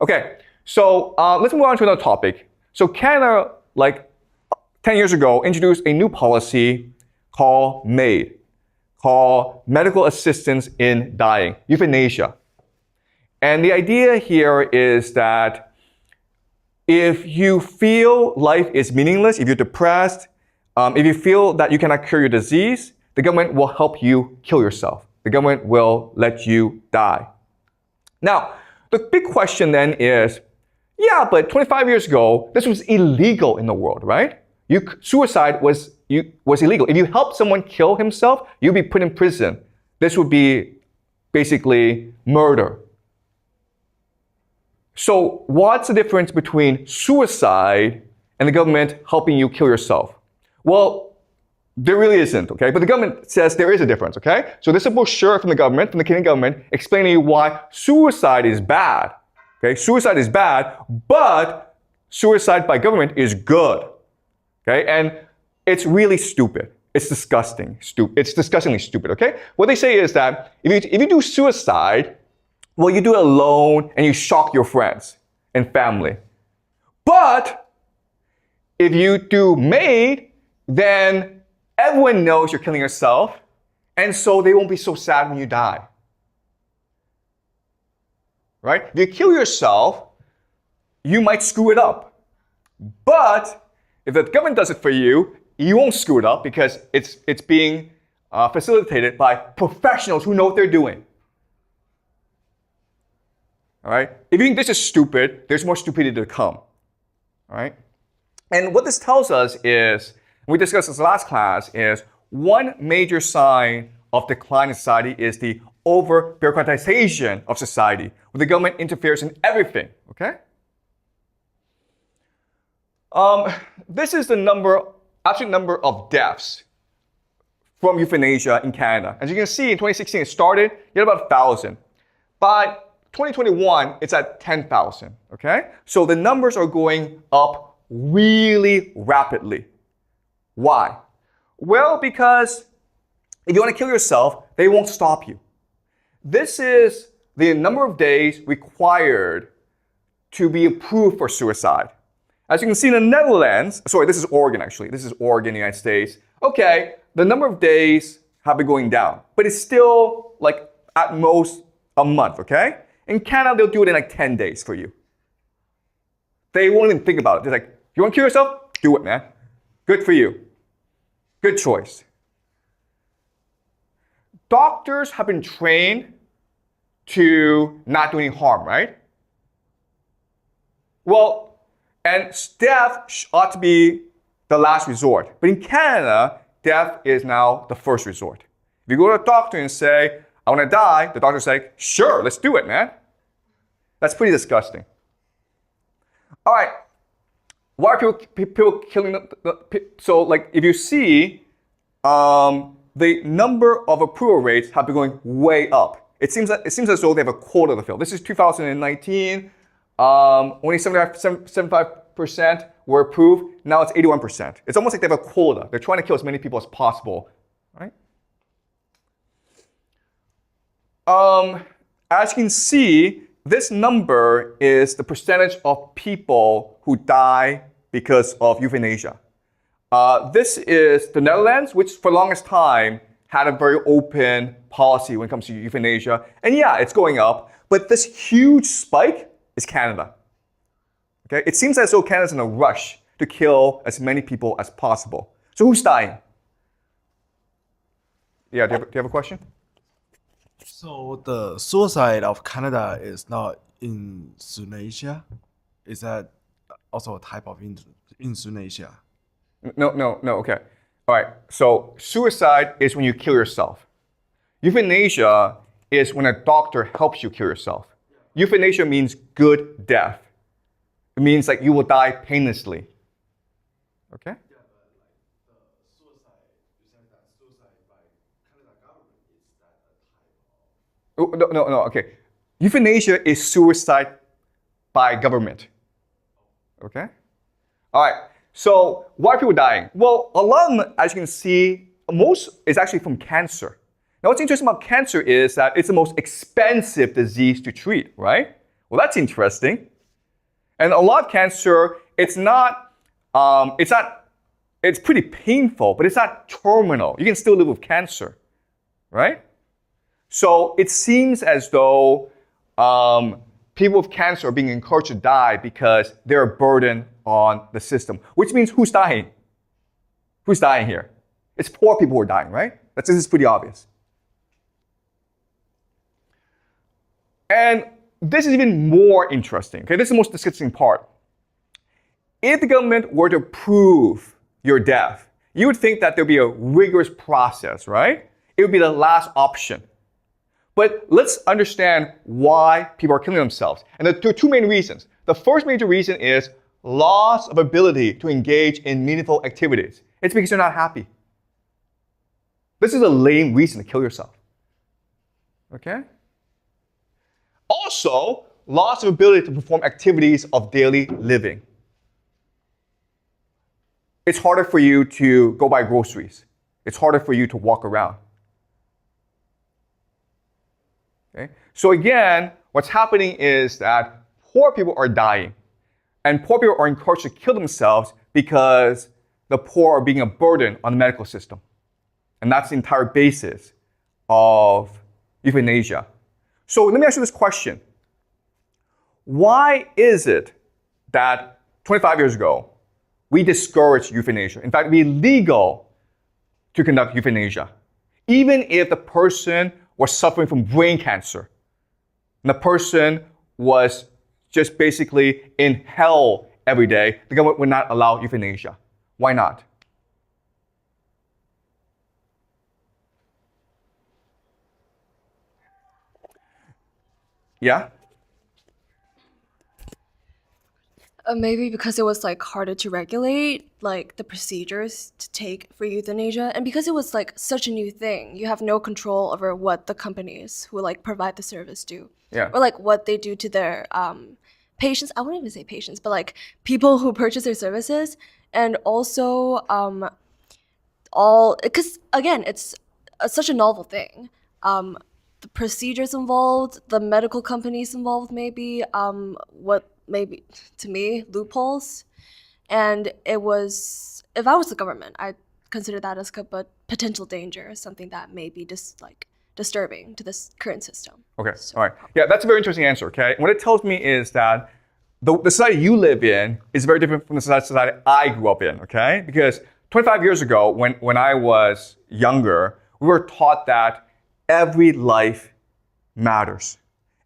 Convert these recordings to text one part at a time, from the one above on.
Okay, so let's move on to another topic. So Canada, like 10 years ago, introduced a new policy called MAID, called Medical Assistance in Dying, euthanasia. And the idea here is that if you feel life is meaningless, if you're depressed, if you feel that you cannot cure your disease, the government will help you kill yourself. The government will let you die. Now, the big question then is, yeah, but 25 years ago, this was illegal in the world, right? Suicide was illegal. If you helped someone kill himself, you'd be put in prison. This would be basically murder. So what's the difference between suicide and the government helping you kill yourself? Well, there really isn't, okay? But the government says there is a difference, okay? So this is a brochure from the government, from the Canadian government, explaining to you why suicide is bad, okay? Suicide is bad, but suicide by government is good, okay? And it's really stupid. It's disgusting. It's disgustingly stupid, okay? What they say is that if you do suicide, well, you do it alone and you shock your friends and family. But if you do MAID, then everyone knows you're killing yourself, and so they won't be so sad when you die. Right? If you kill yourself, you might screw it up. But if the government does it for you, you won't screw it up because it's being facilitated by professionals who know what they're doing. All right? If you think this is stupid, there's more stupidity to come. All right? And what this tells us is, we discussed this last class, is one major sign of decline in society is the over-bureaucratization of society, where the government interferes in everything. Okay? This is the absolute number of deaths from euthanasia in Canada. As you can see, in 2016 it started, you had about 1,000. By 2021, it's at 10,000, okay? So the numbers are going up really rapidly. Why? Well, because if you want to kill yourself, they won't stop you. This is the number of days required to be approved for suicide. As you can see in the Netherlands, sorry, this is Oregon actually. This is Oregon, the United States. Okay, the number of days have been going down, but it's still like at most a month, okay? In Canada, they'll do it in like 10 days for you. They won't even think about it. They're like, you want to kill yourself? Do it, man. Good for you. Good choice. Doctors have been trained to not do any harm, right? Well, and death ought to be the last resort. But in Canada, death is now the first resort. If you go to a doctor and say, I want to die, the doctor's like, sure, let's do it, man. That's pretty disgusting. All right. Why are people killing so like if you see the number of approval rates have been going way up. It seems as though they have a quota to fill. This is 2019. Only 75% were approved. Now it's 81%. It's almost like they have a quota. They're trying to kill as many people as possible, right? As you can see, this number is the percentage of people who die because of euthanasia. This is the Netherlands, which for the longest time had a very open policy when it comes to euthanasia. And yeah, it's going up, but this huge spike is Canada. Okay? It seems as though Canada's in a rush to kill as many people as possible. So who's dying? Yeah, do you have a question? So the suicide of Canada is not euthanasia? Is that also a type of euthanasia? No, okay. All right, so suicide is when you kill yourself. Euthanasia is when a doctor helps you kill yourself. Euthanasia means good death. It means like you will die painlessly. Okay? Yeah, but like the suicide, you said that suicide by Canada government, is that a type of... No, okay. Euthanasia is suicide by government. Okay? All right. So why are people dying? Well, a lot of them, as you can see, most is actually from cancer. Now, what's interesting about cancer is that it's the most expensive disease to treat, right? Well, that's interesting. And a lot of cancer, it's pretty painful, but it's not terminal. You can still live with cancer, right? So it seems as though people with cancer are being encouraged to die because they're a burden on the system, which means who's dying? Who's dying here? It's poor people who are dying, right? This is pretty obvious. And this is even more interesting. Okay, this is the most disgusting part. If the government were to prove your death, you would think that there'd be a rigorous process, right? It would be the last option. But let's understand why people are killing themselves. And there are two main reasons. The first major reason is loss of ability to engage in meaningful activities. It's because you're not happy. This is a lame reason to kill yourself. Okay? Also, loss of ability to perform activities of daily living. It's harder for you to go buy groceries. It's harder for you to walk around. Okay? So again, what's happening is that poor people are dying. And poor people are encouraged to kill themselves because the poor are being a burden on the medical system. And that's the entire basis of euthanasia. So let me ask you this question. Why is it that 25 years ago, we discouraged euthanasia? In fact, we legal to conduct euthanasia, even if the person was suffering from brain cancer, and the person was just basically in hell every day, the government would not allow euthanasia. Why not? Yeah? Maybe because it was like harder to regulate, like the procedures to take for euthanasia, and because it was like such a new thing, you have no control over what the companies who like provide the service do, Yeah. or like what they do to their patients. I wouldn't even say patients, but like people who purchase their services, and also all because again, it's such a novel thing. The procedures involved, the medical companies involved, maybe what. Maybe to me loopholes, and it was, if I was the government, I'd consider that as a potential danger, something that may be just like disturbing to this current system. Okay, all right. Yeah, that's a very interesting answer, okay? And what it tells me is that the society you live in is very different from the society I grew up in, okay? Because 25 years ago, when I was younger, we were taught that every life matters.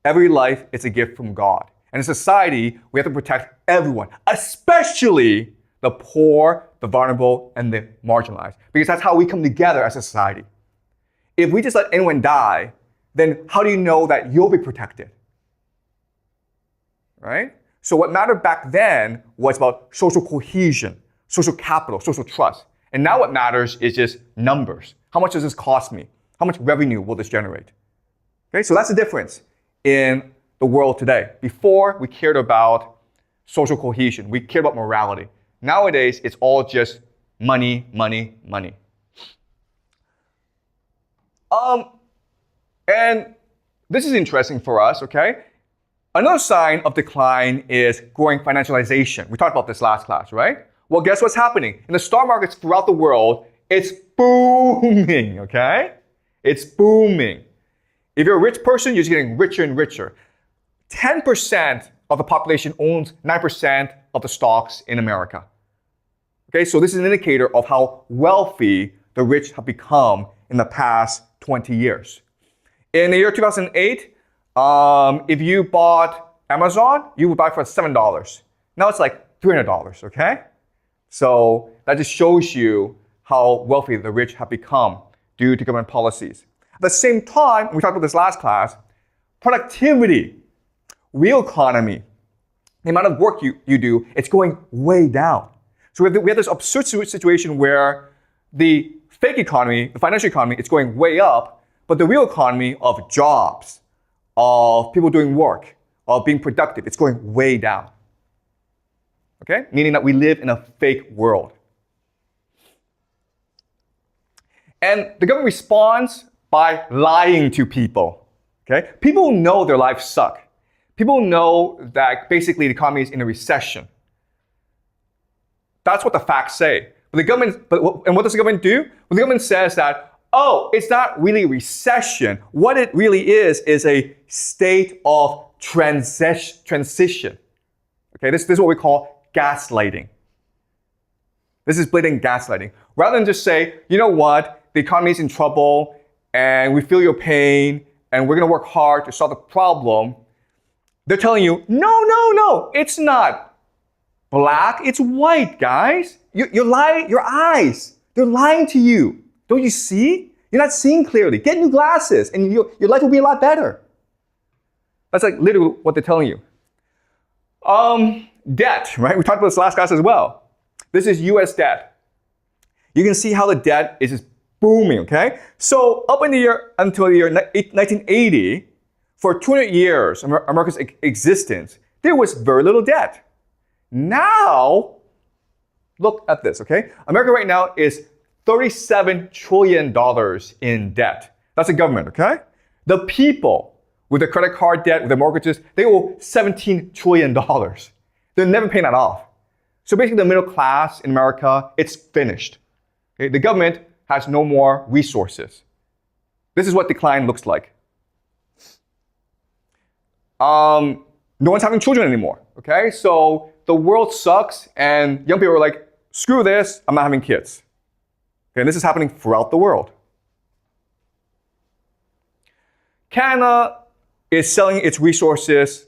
Every life is a gift from God. And in society, we have to protect everyone, especially the poor, the vulnerable, and the marginalized. Because that's how we come together as a society. If we just let anyone die, then how do you know that you'll be protected? Right? So what mattered back then was about social cohesion, social capital, social trust. And now what matters is just numbers. How much does this cost me? How much revenue will this generate? Okay, so that's the difference in the world today. Before, we cared about social cohesion. We cared about morality. Nowadays, it's all just money, money, money. And this is interesting for us, okay? Another sign of decline is growing financialization. We talked about this last class, right? Well, guess what's happening? In the stock markets throughout the world, it's booming, okay? It's booming. If you're a rich person, you're just getting richer and richer. 10% of the population owns 9% of the stocks in America. Okay, so this is an indicator of how wealthy the rich have become in the past 20 years. In the year 2008, if you bought Amazon, you would buy for $7. Now it's like $300, okay? So that just shows you how wealthy the rich have become due to government policies. At the same time, we talked about this last class, productivity, real economy, the amount of work you do, it's going way down. So we have this absurd situation where the fake economy, the financial economy, it's going way up, but the real economy of jobs, of people doing work, of being productive, it's going way down. Okay? Meaning that we live in a fake world. And the government responds by lying to people. Okay? People know their lives suck. people know that basically the economy is in a recession. That's what the facts say. But the government, and what does the government do? Well, the government says that, oh, it's not really a recession. What it really is a state of transition. Okay, this is what we call gaslighting. This is blatant gaslighting. Rather than just say, you know what, the economy is in trouble and we feel your pain and we're going to work hard to solve the problem, they're telling you, no, it's not black, it's white, guys. You're lying, your eyes, they're lying to you. Don't you see? You're not seeing clearly. Get new glasses and your life will be a lot better. That's like literally what they're telling you. Debt, right? We talked about this last class as well. This is US debt. You can see how the debt is just booming, okay? So up in the year, until the year 1980, for 200 years, America's existence, there was very little debt. Now, look at this, okay? America right now is $37 trillion in debt. That's the government, okay? The people with their credit card debt, with their mortgages, they owe $17 trillion. They're never paying that off. So basically the middle class in America, it's finished. Okay? The government has no more resources. This is what decline looks like. No one's having children anymore, okay? So the world sucks and young people are like, screw this, I'm not having kids. Okay, and this is happening throughout the world. Canada is selling its resources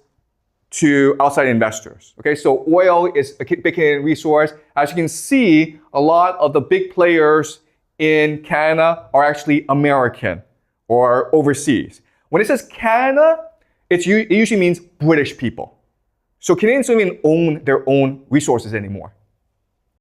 to outside investors. Okay, so oil is a big Canadian resource. As you can see, a lot of the big players in Canada are actually American or overseas. When it says Canada, it usually means British people. So Canadians don't even own their own resources anymore.